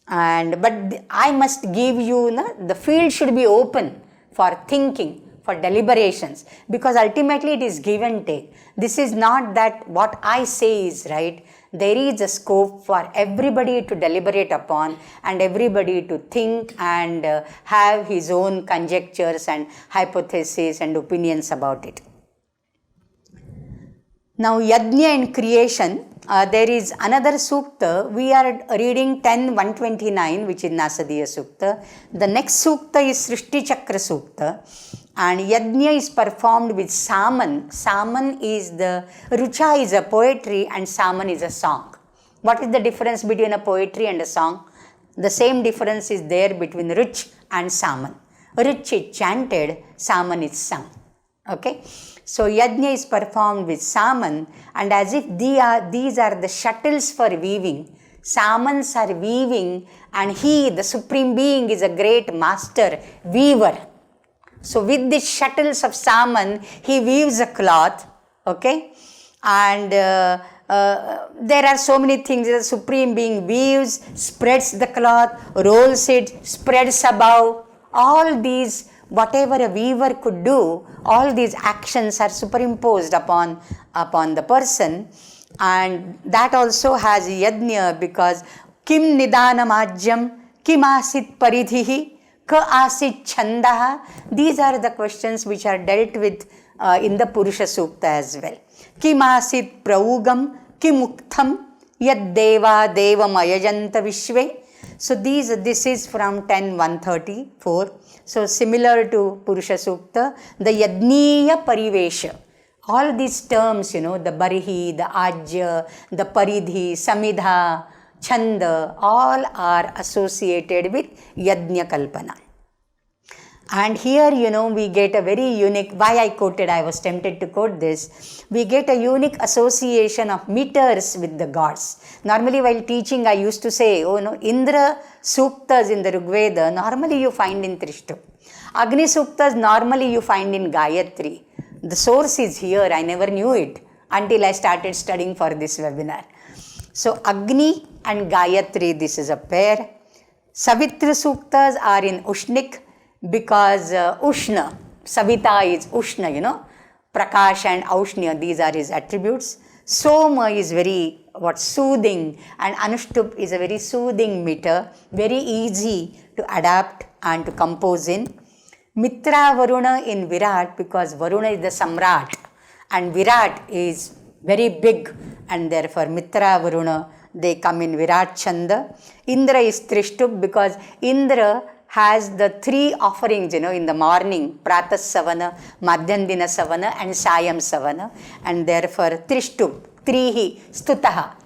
But I must give you, the field should be open for thinking, for deliberations, because ultimately it is give and take. This is not that what I say is right. There is a scope for everybody to deliberate upon and everybody to think and have his own conjectures and hypotheses and opinions about it. Now, Yajna and creation there is another sukta. We are reading 10:129, which is Nasadiya Sukta. The next sukta is Srishticakra Sukta. And Yajna is performed with Saman. Saman is Rucha is a poetry and Saman is a song. What is the difference between a poetry and a song? The same difference is there between Ruch and Saman. Ruch is chanted, Saman is sung. Okay? So Yajna is performed with Saman, and as if these are the shuttles for weaving. Samans are weaving, and he, the Supreme Being, is a great master weaver. So with the shuttles of Saman, he weaves a cloth, okay? And there are so many things. The Supreme Being weaves, spreads the cloth, rolls it, spreads above. All these, whatever a weaver could do, all these actions are superimposed upon the person. And that also has Yajna, because Kim Nidanam Ajyam, Kim Asit Paridhihi, Ka Asit Chandaha. These are the questions which are dealt with in the Purusha Sukta as well. Kim Asit Praugam, Kim Uktham, Yad Deva Devam Ayajanta Vishve. So this is from 10:134. So similar to Purusha Sukta, the Yajniya Parivesha. All these terms, the Barihi, the Ajya, the Paridhi, Samidha, Chanda, all are associated with Yajna Kalpana. And here, we get a very unique, why I was tempted to quote this, we get a unique association of meters with the gods. Normally while teaching, I used to say, Indra Suktas in the Rigveda, normally you find in Trishtu. Agni Suktas, normally you find in Gayatri. The source is here, I never knew it until I started studying for this webinar. So Agni and Gayatri, this is a pair. Savitra Suktas are in Ushnik, because Ushna, Savita is Ushna, Prakash and Aushnya, these are his attributes. Soma is very soothing, and Anushtup is a very soothing meter, very easy to adapt and to compose in. Mitra Varuna in Virat, because Varuna is the Samrat and Virat is very big, and therefore Mitra Varuna, they come in Virat Chanda. Indra is Trishtup, because Indra has the three offerings, in the morning, Pratas Savana, Madhyandina Savana and Sayam Savana, and therefore Trishtup, Trihi, Stutaha.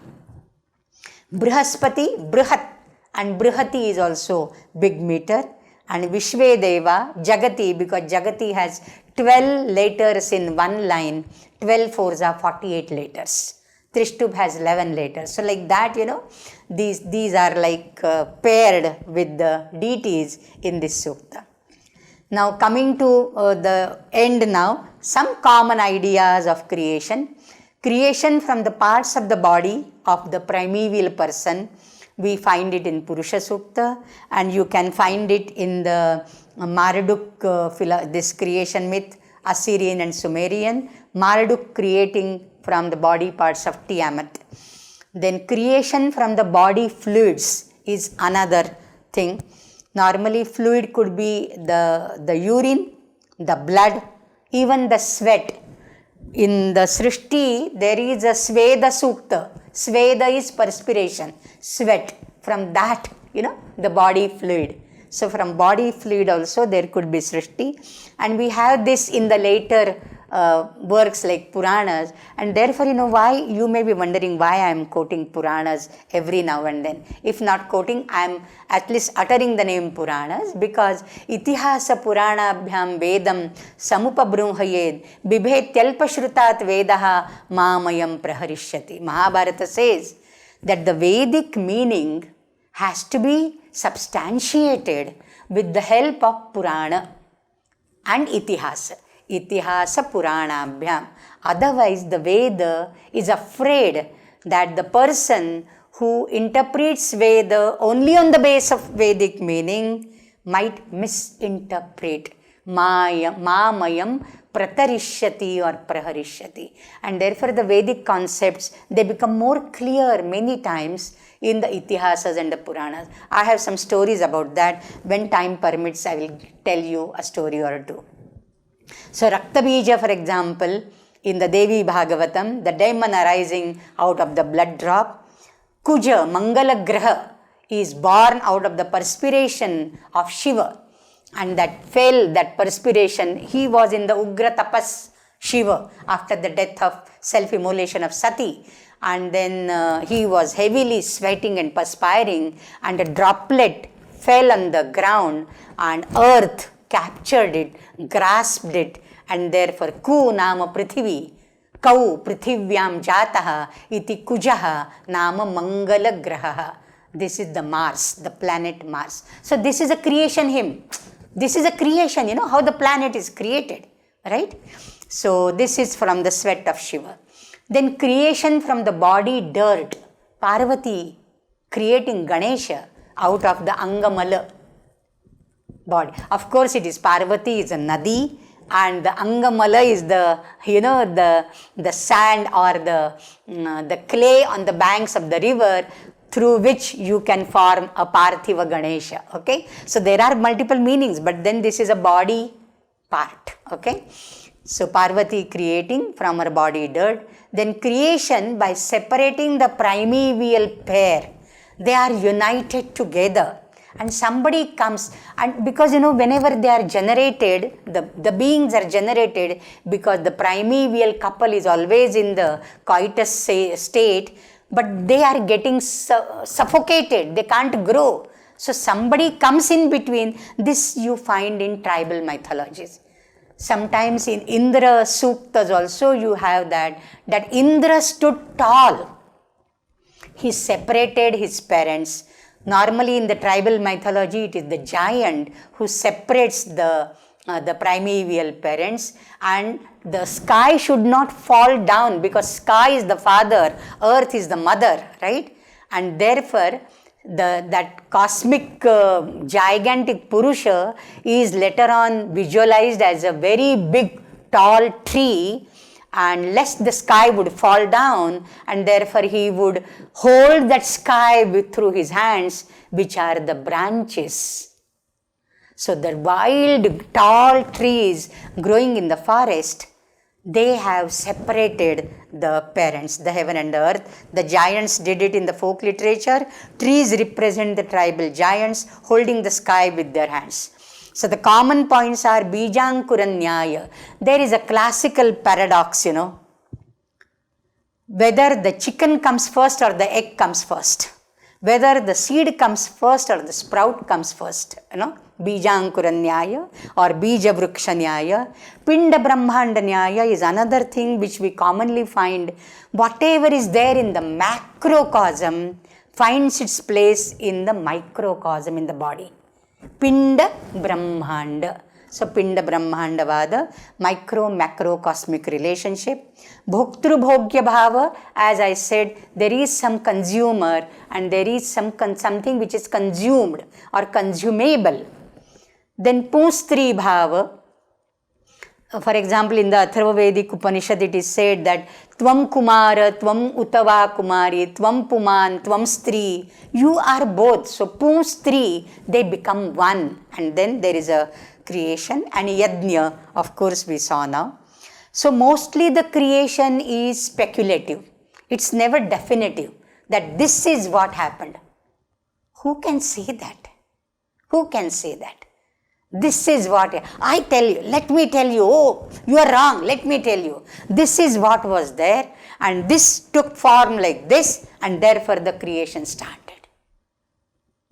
Brihaspati, Brihat, and Brihati is also big meter. And Vishve Deva, Jagati, because Jagati has 12 letters in one line, 12 fours are 48 letters. Trishtup has 11 letters. So like that, these are like paired with the deities in this sukta. Now coming to the end now, some common ideas of creation. Creation from the parts of the body of the primeval person. We find it in Purusha Sukta, and you can find it in the Marduk, this creation myth, Assyrian and Sumerian. Marduk creating from the body parts of Tiamat. Then creation from the body fluids is another thing. Normally fluid could be the urine, the blood, even the sweat. In the Srishti, there is a Sveda Sukta. Sveda is perspiration, sweat. From that, the body fluid. So from body fluid also there could be Srishti. And we have this in the later works like Puranas, and therefore why you may be wondering why I am quoting Puranas every now and then. If not quoting, I am at least uttering the name Puranas, because Itihasa Puranabhyam Vedam Samupabruhayed Bibhetyalpashrutat Vedaha Mamayam Praharishyati. Mahabharata says that the Vedic meaning has to be substantiated with the help of Purana and Itihasa. Itihasa Puranabhyam. Otherwise, the Veda is afraid that the person who interprets Veda only on the base of Vedic meaning might misinterpret Mamayam Pratarishyati or Praharishyati. And therefore, the Vedic concepts, they become more clear many times in the Itihasas and the Puranas. I have some stories about that. When time permits, I will tell you a story or two. So Raktabija, for example, In the Devi Bhagavatam, the demon arising out of the blood drop. Kuja, Mangala Graha, is born out of the perspiration of Shiva. And that perspiration, he was in the Ugra Tapas Shiva after the death of self-immolation of Sati. And then he was heavily sweating and perspiring, and a droplet fell on the ground, and earth captured it, grasped it, and therefore Ku Nama Prithivi, Kau Prithivyam Jataha iti Kujaha Nama Mangala Grahaha. This is the Mars, the planet Mars. So this is a creation hymn. This is a creation, how the planet is created, right? So this is from the sweat of Shiva. Then creation from the body dirt. Parvati creating Ganesha out of the Angamala body. Of course, it is Parvati is a Nadi, and the Angamala is the sand or the clay on the banks of the river through which you can form a Parthiva Ganesha. Okay, so there are multiple meanings, but then this is a body part. Okay, so Parvati creating from her body dirt. Then creation by separating the primeval pair. They are united together. And somebody comes, and because whenever they are generated, the beings are generated because the primeval couple is always in the coitus state, but they are getting suffocated, they can't grow. So somebody comes in between. This you find in tribal mythologies. Sometimes in Indra Suktas also you have that Indra stood tall. He separated his parents. Normally in the tribal mythology, it is the giant who separates the primeval parents, and the sky should not fall down because sky is the father, earth is the mother, right? And therefore, that cosmic gigantic Purusha is later on visualized as a very big tall tree, and lest the sky would fall down, and therefore he would hold that sky through his hands, which are the branches. So the wild tall trees growing in the forest, they have separated the parents, the heaven and the earth. The giants did it in the folk literature. Trees represent the tribal giants holding the sky with their hands. So the common points are Bijankuranyaya. There is a classical paradox, whether the chicken comes first or the egg comes first, whether the seed comes first or the sprout comes first, Bijankuranyaya or Bijavruksanyaya. Pinda Brahmandanyaya is another thing which we commonly find. Whatever is there in the macrocosm finds its place in the microcosm in the body. Pinda Brahmanda. So Pinda Brahmandavada, micro-macro cosmic relationship. Bhoktru Bhogya Bhava, as I said, there is some consumer and there is something which is consumed or consumable. Then Pustri Bhava, for example, in the Atharva Vedic Upanishad, it is said that Tvam Kumara, Tvam Utava Kumari, Tvam Puman, Tvam Stri. You are both. So Pustri, they become one. And then there is a creation, and Yajna, of course, we saw now. So mostly the creation is speculative. It's never definitive that this is what happened. Who can say that? Who can say that? This is what I tell you. Let me tell you. Oh, you are wrong. Let me tell you. This is what was there, and this took form like this, and therefore the creation started.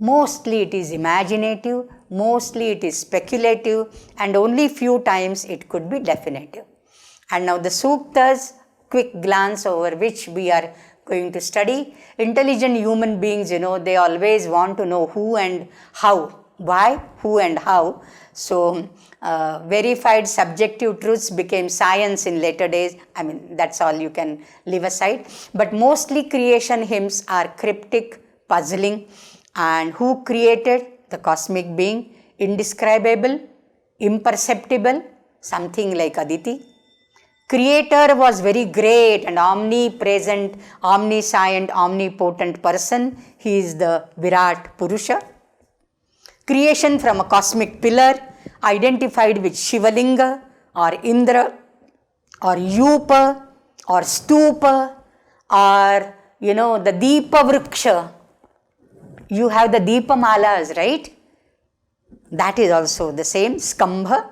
Mostly it is imaginative, mostly it is speculative, and only few times it could be definitive. And now the Suktas, quick glance over which we are going to study. Intelligent human beings, they always want to know who and how. Why, who and how. So verified subjective truths became science in later days. I mean, that's all you can leave aside. But mostly creation hymns are cryptic, puzzling. And who created? The cosmic being, indescribable, imperceptible, something like Aditi. Creator was very great and omnipresent, omniscient, omnipotent person. He is the Virat Purusha. Creation from a cosmic pillar, identified with Shivalinga or Indra or yupa or stupa or the Deepa Vriksha. You have the Deepa Malas, right? That is also the same, Skambha.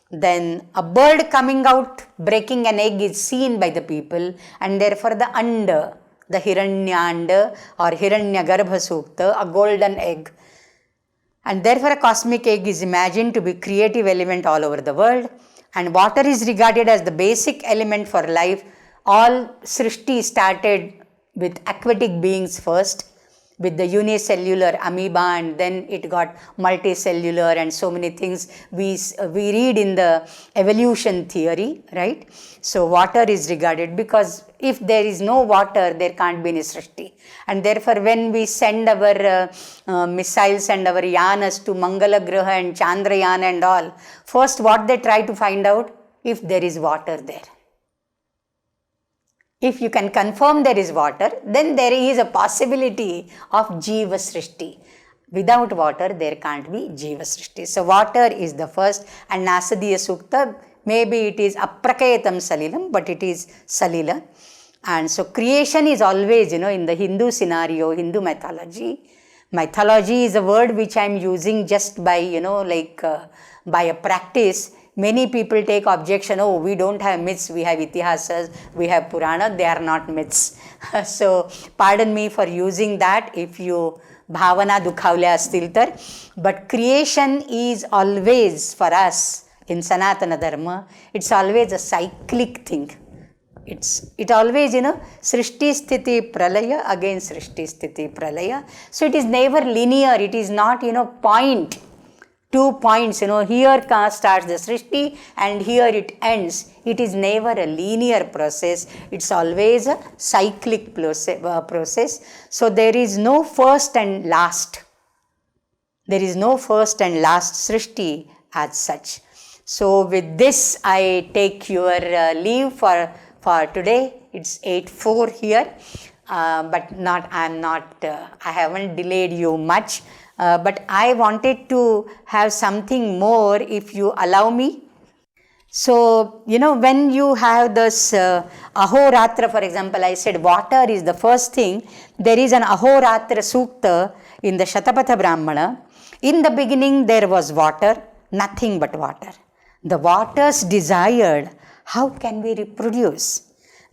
Then a bird coming out, breaking an egg is seen by the people, and therefore the Anda, the Hiranyanda or Hiranyagarbha Sukta, a golden egg. And therefore a cosmic egg is imagined to be creative element all over the world, and water is regarded as the basic element for life. All Srishti started with aquatic beings first, with the unicellular amoeba, and then it got multicellular and so many things we read in the evolution theory, right? So water is regarded, because if there is no water, there can't be any Srishti. And therefore when we send our missiles and our yanas to Mangala Graha and Chandrayana and all, first what they try to find out, if there is water there. If you can confirm there is water, then there is a possibility of Jiva Srishti. Without water, there can't be Jiva Srishti. So water is the first, and Nasadiya Sukta, maybe it is Apraketam Salilam, but it is Salila. And so creation is always, in the Hindu scenario, Hindu mythology. Mythology is a word which I am using just by, by a practice. Many people take objection, oh, we don't have myths, we have itihasas, we have Purana, they are not myths. So, pardon me for using that if you bhavana dukhavlya astil tar. But creation is always for us in Sanatana Dharma, it's always a cyclic thing. It always, Srishti Sthiti Pralaya, again Srishti Sthiti Pralaya. So, it is never linear, it is not, point. 2 points, here starts the Srishti and here it ends. It is never a linear process. It's always a cyclic process. So there is no first and last. There is no first and last Srishti as such. So with this, I take your leave for today. It's 8:04 here, but I haven't delayed you much. But I wanted to have something more, if you allow me. So, when you have this Ahoratra, for example, I said water is the first thing. There is an Ahoratra Sukta in the Shatapatha Brahmana. In the beginning, there was water, nothing but water. The waters desired, how can we reproduce?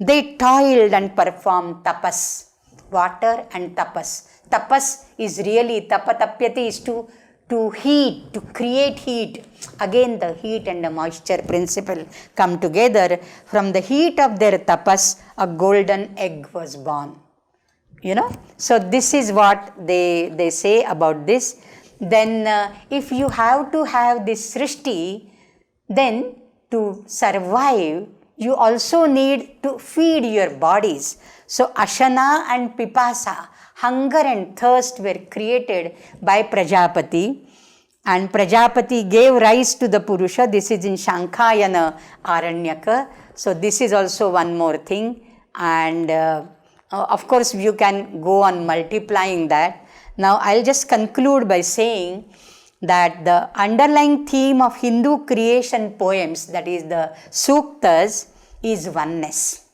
They toiled and performed tapas. Water and tapas. Tapas is really, tapatapyati is to heat, to create heat. Again, the heat and the moisture principle come together. From the heat of their tapas, a golden egg was born. So this is what they say about this. Then if you have to have this Srishti, then to survive, you also need to feed your bodies. So Ashana and Pipasa, hunger and thirst, were created by Prajapati, and Prajapati gave rise to the Purusha. This is in Shankayana Aranyaka. So this is also one more thing, and of course you can go on multiplying that. Now I'll just conclude by saying that the underlying theme of Hindu creation poems, that is the Suktas, is oneness.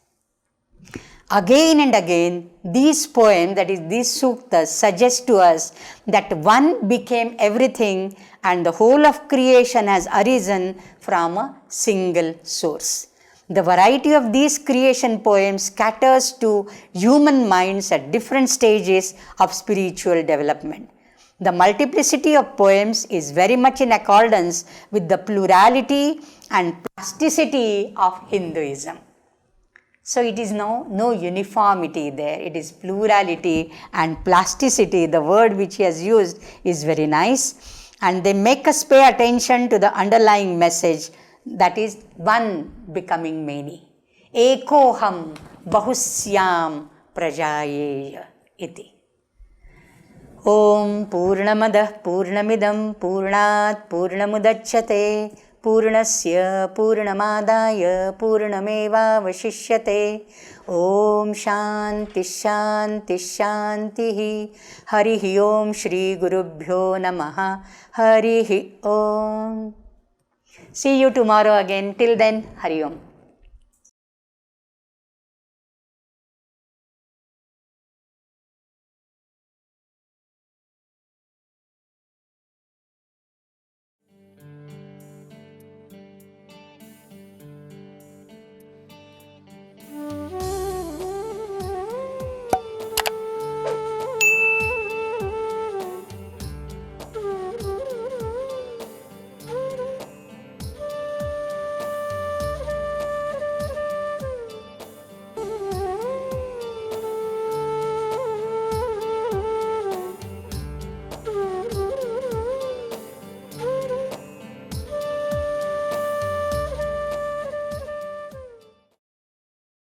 Again and again, these poems, that is these Suktas, suggest to us that one became everything and the whole of creation has arisen from a single source. The variety of these creation poems caters to human minds at different stages of spiritual development. The multiplicity of poems is very much in accordance with the plurality and plasticity of Hinduism. So it is no uniformity there, it is plurality and plasticity. The word which he has used is very nice, and they make us pay attention to the underlying message, that is one becoming many. Ekoham bahusyam prajayeya iti. Om Purnamadah Purnamidam Purnat Purnamudachyate Purnasya Purnamadaya Purnameva Vashishyate. Om Shanti Shanti Shanti. Harihi Om Shri Gurubhyo Namaha. Harihi Om. See you tomorrow again. Till then, Hari Om.